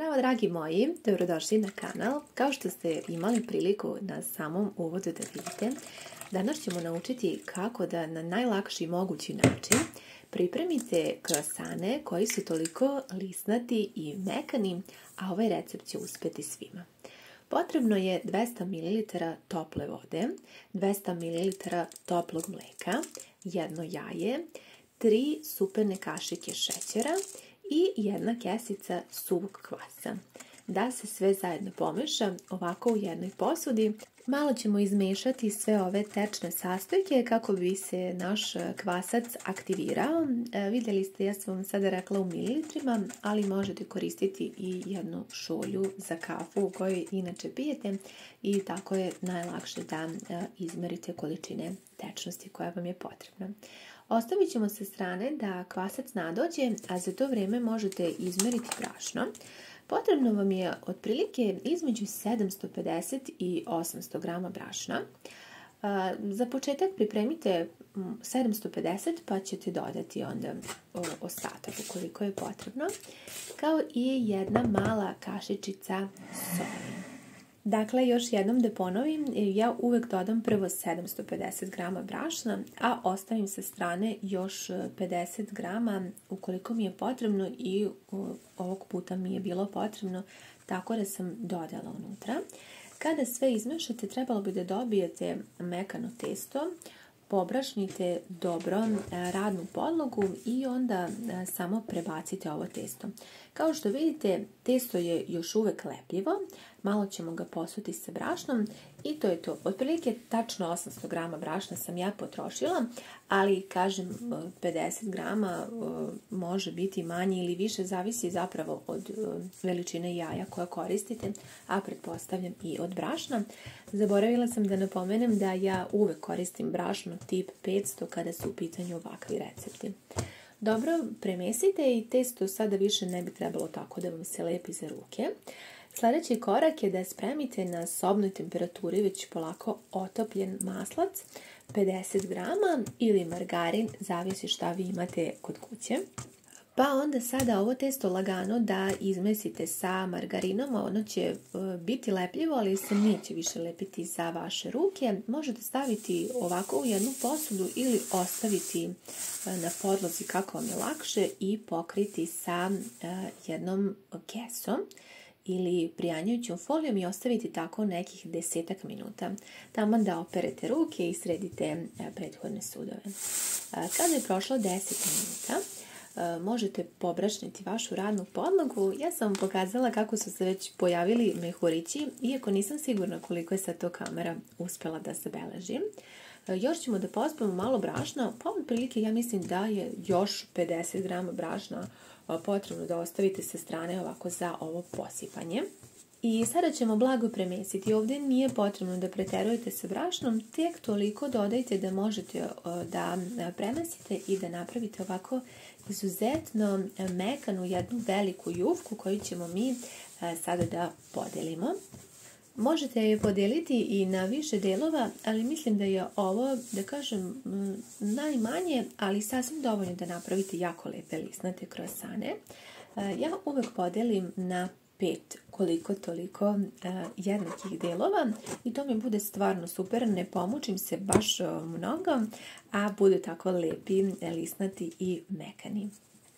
Zdravo dragi moji, dobrodošli na kanal. Kao što ste imali priliku na samom uvodu da vidite, danas ćemo naučiti kako da na najlakši mogući način pripremite krosane koji su toliko lisnati i mekani, a ovaj recept će uspjeti svima. Potrebno je 200 ml tople vode, 200 ml toplog mlijeka, jedno jaje, 3 superne kašike šećera i jedna kesica suvog kvasa. Da se sve zajedno pomeša ovako u jednoj posudi. Malo ćemo izmešati sve ove tečne sastojke kako bi se naš kvasac aktivirao. Vidjeli ste, ja sam vam sada rekla u mililitrima, ali možete koristiti i jednu šolju za kafu u kojoj inače pijete i tako je najlakše da izmerite količine tečnosti koja vam je potrebna. Ostavit ćemo sa strane da kvasac nadođe, a za to vrijeme možete izmeriti brašno. Potrebno vam je otprilike između 750 i 800 grama brašna. Za početak pripremite 750 pa ćete dodati onda ostatak ukoliko je potrebno, kao i jedna mala kašičica soli. Dakle, još jednom da ponovim, ja uvek dodam prvo 750 grama brašna, a ostavim sa strane još 50 grama ukoliko mi je potrebno i ovog puta mi je bilo potrebno, tako da sam dodala unutra. Kada sve izmešate, trebalo bi da dobijete mekano testo, pobrašnite dobro radnu podlogu i onda samo prebacite ovo testo. Kao što vidite, testo je još uvek lepljivo, malo ćemo ga posuti sa brašnom i to je to. Otprilike tačno 800 grama brašna sam ja potrošila, ali kažem 50 grama može biti manje ili više, zavisi zapravo od veličine jaja koje koristite, a pretpostavljam i od brašna. Zaboravila sam da napomenem da ja uvek koristim brašno tip 500 kada su u pitanju ovakvi recepti. Dobro, premesite i testo sada više ne bi trebalo tako da vam se lepi za ruke. Sljedeći korak je da spremite na sobnoj temperaturi već polako otopljen maslac, 50 grama ili margarin, zavisi šta vi imate kod kuće. Pa onda sada ovo testo lagano da izmesite sa margarinom, ono će biti lepljivo, ali se neće više lepiti za vaše ruke. Možete staviti ovako u jednu posudu ili ostaviti na podlozi kako vam je lakše i pokriti sa jednom kesom ili prijanjujućom folijom i ostaviti tako nekih 10 minuta. Taman da operete ruke i sredite prethodne sudove. Kada je prošlo 10 minuta, možete pobrašniti vašu radnu podlogu. Ja sam vam pokazala kako su se već pojavili mehurići, iako nisam sigurna koliko je sad to kamera uspjela da zabeleži. Još ćemo da pospemo malo brašna, pa otprilike ja mislim da je još 50 grama brašna potrebno da ostavite sa strane ovako za ovo posipanje. I sada ćemo blago premesiti. Ovdje nije potrebno da preterujete sa brašnom, tek toliko dodajte da možete da premesite i da napravite ovako izuzetno mekanu jednu veliku jufku koju ćemo mi sada da podelimo. Možete je podijeliti i na više delova, ali mislim da je ovo, da kažem, najmanje, ali sasvim dovoljno da napravite jako lepe lisnate krosane. Ja uvek podelim na 5 koliko toliko jednakih delova i to mi bude stvarno super, ne pomučim se baš mnogo, a budu tako lepi, lisnati i mekani.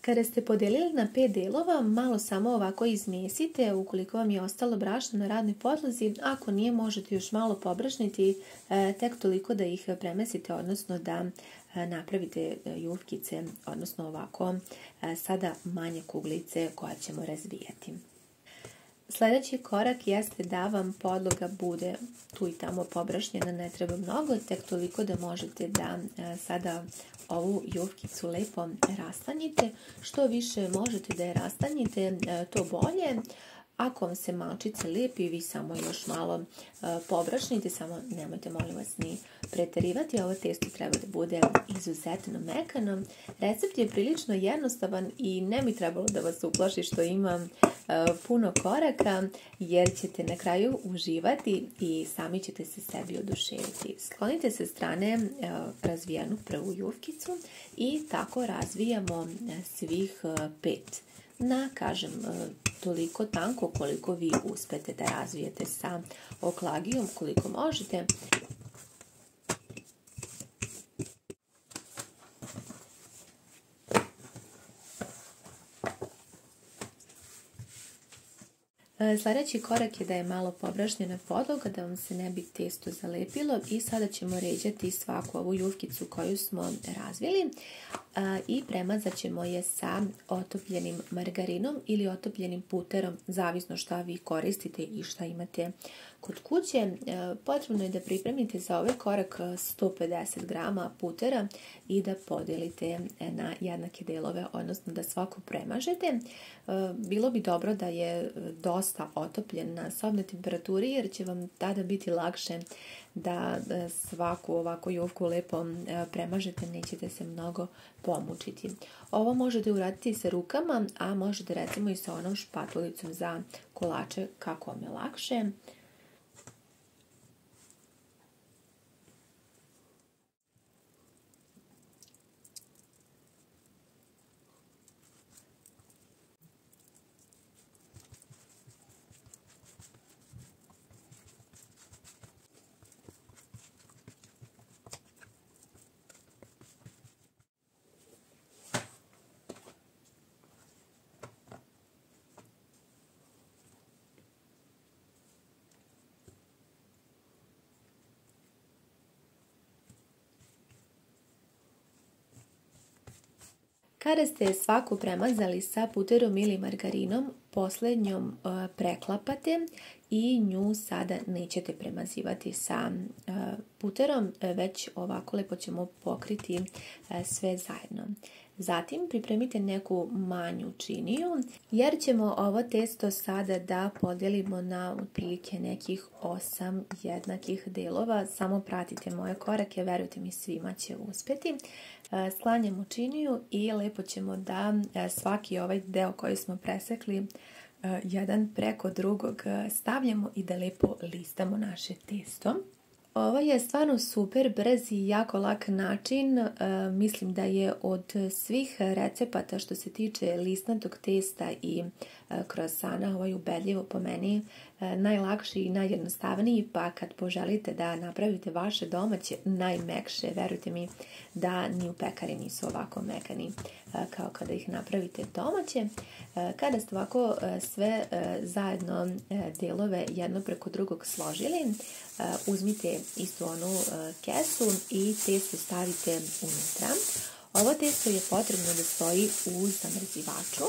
Kada ste podijelili na 5 delova, malo samo ovako izmjesite ukoliko vam je ostalo brašno na radnoj podlozi. Ako nije, možete još malo pobrašniti, tek toliko da ih premesite, odnosno da napravite jufkice, odnosno ovako sada manje kuglice koja ćemo razvijati. Sljedeći korak jeste da vam podloga bude tu i tamo pobrašnjena, ne treba mnogo, tek toliko da možete da sada ovu jufkicu lepo rastanjite. Što više možete da je rastanjite, to bolje. Ako vam se malčice lepi, vi samo još malo pobrašnite, samo nemojte, molim vas, ni preterivati. Ovo testo treba da bude izuzetno mekano. Recept je prilično jednostavan i ne bi trebalo da vas uplaši što ima puno koraka, jer ćete na kraju uživati i sami ćete se sebi oduševiti. Sklonite sa strane razvijenu prvu jufkicu i tako razvijamo svih 5. na, kažem, toliko tanko koliko vi uspete da razvijete sa oklagijom, koliko možete. Sljedeći korak je da je malo pobrašnjena podloga da vam se ne bi testo zalepilo i sada ćemo ređati svaku ovu jufkicu koju smo razvili i premazat ćemo je sa otopljenim margarinom ili otopljenim puterom, zavisno šta vi koristite i šta imate kod kuće. Potrebno je da pripremite za ovaj korak 150 grama putera i da podelite na jednake delove, odnosno da svaku premažete. Bilo bi dobro da je dosta otopljen na sobnoj temperaturi jer će vam tada biti lakše da svaku ovako jufku lepo premažete, nećete se mnogo pomučiti. Ovo možete uraditi sa rukama, a možete recimo i sa onom špatulicom za kolače kako vam je lakše. Kada ste svaku premazali sa puterom ili margarinom, posljednjom preklapate i nju sada nećete premazivati sa puterom, već ovako lepo ćemo pokriti sve zajedno. Zatim pripremite neku manju činiju jer ćemo ovo testo sada da podijelimo na otprilike nekih 8 jednakih delova. Samo pratite moje korake, verujte mi, svima će uspjeti. Sklanjamo činiju i lepo ćemo da svaki ovaj deo koji smo presekli jedan preko drugog stavljamo i da lepo listamo naše testo. Ovo je stvarno super brz i jako lak način. Mislim da je od svih recepata što se tiče listnatog testa i krosana, ovo je ubedljivo po meni najlakši i najjednostavniji, pa kad poželite da napravite vaše domaće najmekše, verujte mi da ni u pekari nisu ovako mekani kao kada ih napravite domaće. Kada ste ovako sve zajedno delove jedno preko drugog složili, uzmite istu onu kesu i testo stavite unutra. Ovo testo je potrebno da stoji u zamrzivaču.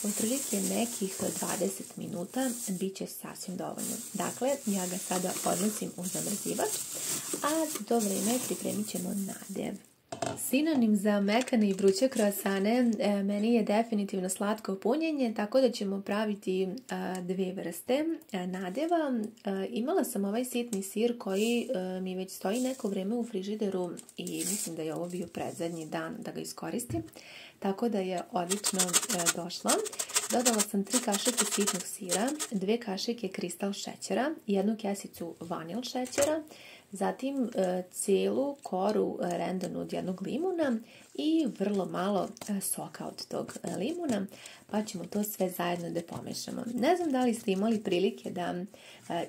Otprilike nekih 20 minuta bit će sasvim dovoljno. Dakle, ja ga sada odnosim u zamrzivač, a za to vrijeme pripremit ćemo nadev. Sinonim za mekane i vruće kroasane meni je definitivno slatko punjenje, tako da ćemo praviti dve vrste nadeva. Imala sam ovaj sitni sir koji mi već stoji neko vrijeme u frižideru i mislim da je ovo bio predzadnji dan da ga iskoristim, tako da je odlično došla. Dodala sam 3 kašike sitnog sira, 2 kašike kristal šećera, 1 kesicu vanil šećera, zatim cijelu koru rendanu od jednog limuna i vrlo malo soka od tog limuna, pa ćemo to sve zajedno da pomešamo. Ne znam da li ste imali prilike da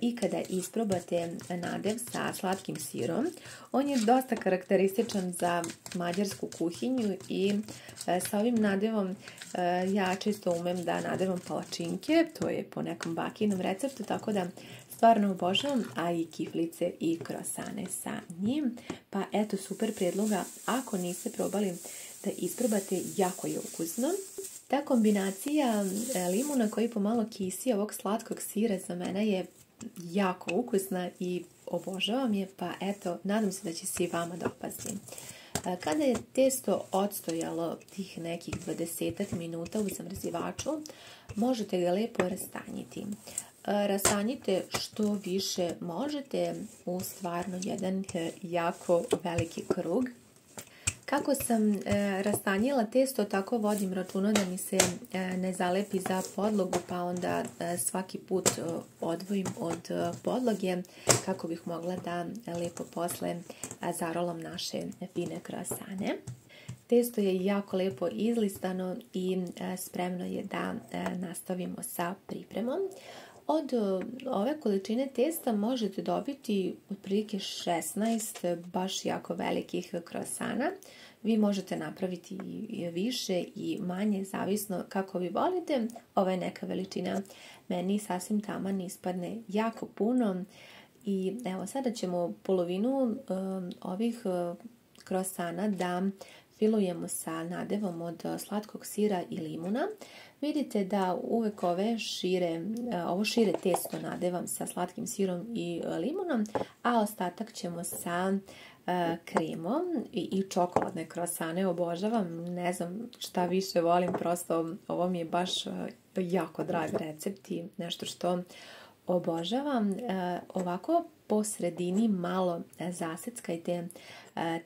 ikada isprobate nadev sa slatkim sirom. On je dosta karakterističan za mađarsku kuhinju i sa ovim nadevom ja često umem da nadevam palačinke, to je po nekom bakinom receptu, tako da stvarno obožavam, a i kiflice i krosane sa njim. Pa eto, super prijedloga, ako niste probali da isprobate, jako je ukusno. Ta kombinacija limuna koji pomalo kisi ovog slatkog sira za mene je jako ukusna i obožavam je, pa eto, nadam se da će se i vama dopasti. Kada je testo odstojalo tih nekih 20 minuta u zamrzivaču, možete ga lepo rastanjiti. Rastanjite što više možete u stvarno jedan jako veliki krug. Kako sam rastanjila testo, tako vodim računa da mi se ne zalepi za podlogu, pa onda svaki put odvojim od podloge kako bih mogla da lepo posle zarolam naše fine krosane. Testo je jako lepo izlistano i spremno je da nastavimo sa pripremom. Od ove količine testa možete dobiti otprilike 16 baš jako velikih krosana. Vi možete napraviti i više i manje, zavisno kako vi volite. Ova je neka veličina, meni sasvim taman ispadne jako puno. I evo, sada ćemo polovinu ovih krosana da filujemo sa nadevom od slatkog sira i limuna. Vidite da uvek ovo šire testo nadevam sa slatkim sirom i limunom, a ostatak ćemo sa kremom i čokoladne krosane obožavam. Ne znam šta više volim, prosto ovo mi je baš jako drag recept i nešto što obožavam. Ovako po sredini malo zaseckajte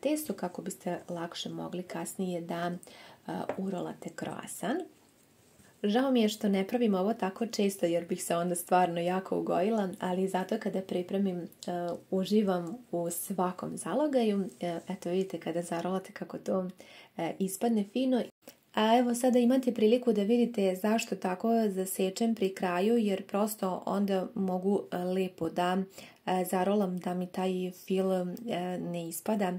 testo kako biste lakše mogli kasnije da urolate kroasan. Žao mi je što ne pravim ovo tako često jer bih se onda stvarno jako ugojila, ali zato kada pripremim uživam u svakom zalogaju. Eto vidite kada zarolate kako to ispadne fino. A evo sada imate priliku da vidite zašto tako zasečem pri kraju, jer prosto onda mogu lepo da zarolam da mi taj fil ne ispada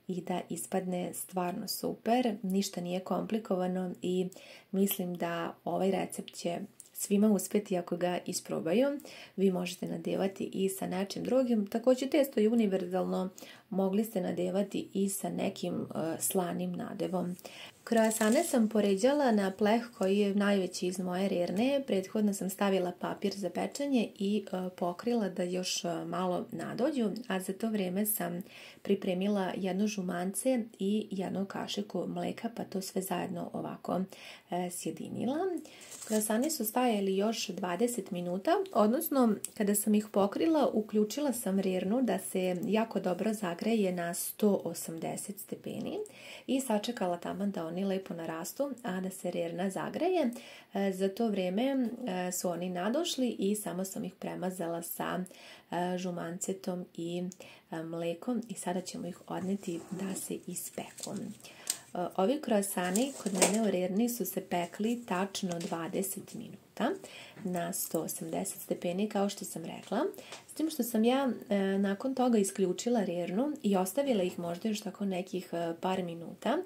i da ispadne stvarno super. Ništa nije komplikovano i mislim da ovaj recept će svima uspjeti ako ga isprobaju. Vi možete nadevati i sa nečim drugim. Također testo je univerzalno, mogli ste nadevati i sa nekim slanim nadevom. Kroasane sam poređala na pleh koji je najveći iz moje rerne. Prethodno sam stavila papir za pečenje i pokrila da još malo nadođu, a za to vrijeme sam pripremila jedno žumance i jednu kašiku mleka, pa to sve zajedno ovako sjedinila. Kroasani su stajali još 20 minuta, odnosno kada sam ih pokrila, uključila sam rernu da se jako dobro zagreje na 180 stepeni i sačekala taman da oni lepo narastu, a da se rerna zagreje. Za to vrijeme su oni nadošli i samo sam ih premazala sa žumancetom i mlekom i sada ćemo ih odneti da se ispeku. Ovi kroasani kod mene u rerni su se pekli tačno 20 minuta na 180 stepeni kao što sam rekla. S tim što sam ja nakon toga isključila rernu i ostavila ih možda još tako nekih par minuta.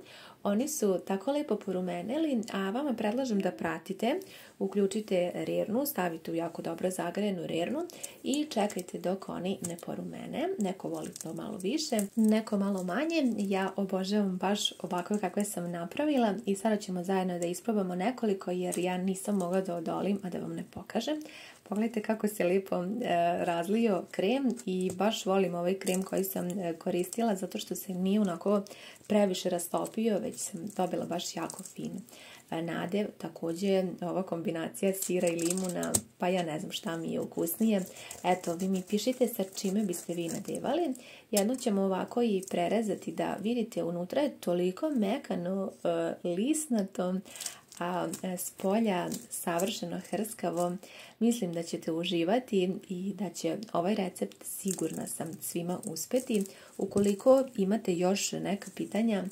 Oni su tako lepo porumenili, a vama predlažem da pratite, uključite rernu, stavite u jako dobro zagrejenu rernu i čekajte dok oni ne porumene. Neko voli to malo više, neko malo manje. Ja obožavam baš ovako kakve sam napravila i sada ćemo zajedno da isprobamo nekoliko jer ja nisam mogla da odolim, a da vam ne pokažem. Pogledajte kako se lijepo razlio krem i baš volim ovaj krem koji sam koristila zato što se nije onako previše rastopio, već sam dobila baš jako fin nadev. Također ova kombinacija sira i limuna, pa ja ne znam šta mi je ukusnije. Eto, vi mi pišite sa čime biste vi nadevali. Jedno ćemo ovako i prerezati da vidite, unutra je toliko mekano, lisnato, a s polja savršeno hrskavo. Mislim da ćete uživati i da će ovaj recept, sigurna sam, svima uspjeti. Ukoliko imate još neka pitanja,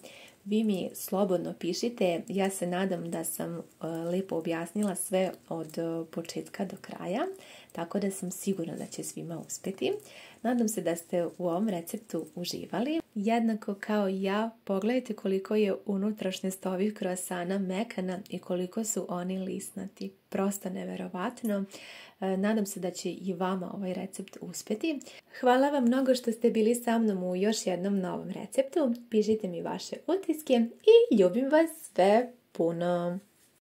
vi mi slobodno pišite. Ja se nadam da sam lepo objasnila sve od početka do kraja, tako da sam sigurna da će svima uspjeti. Nadam se da ste u ovom receptu uživali. Jednako kao i ja, pogledajte koliko je unutrašnjost ovih kroasana mekana i koliko su oni lisnati. Prosto neverovatno. Nadam se da će i vama ovaj recept uspjeti. Hvala vam mnogo što ste bili sa mnom u još jednom novom receptu. Pišite mi vaše utiske i ljubim vas sve puno.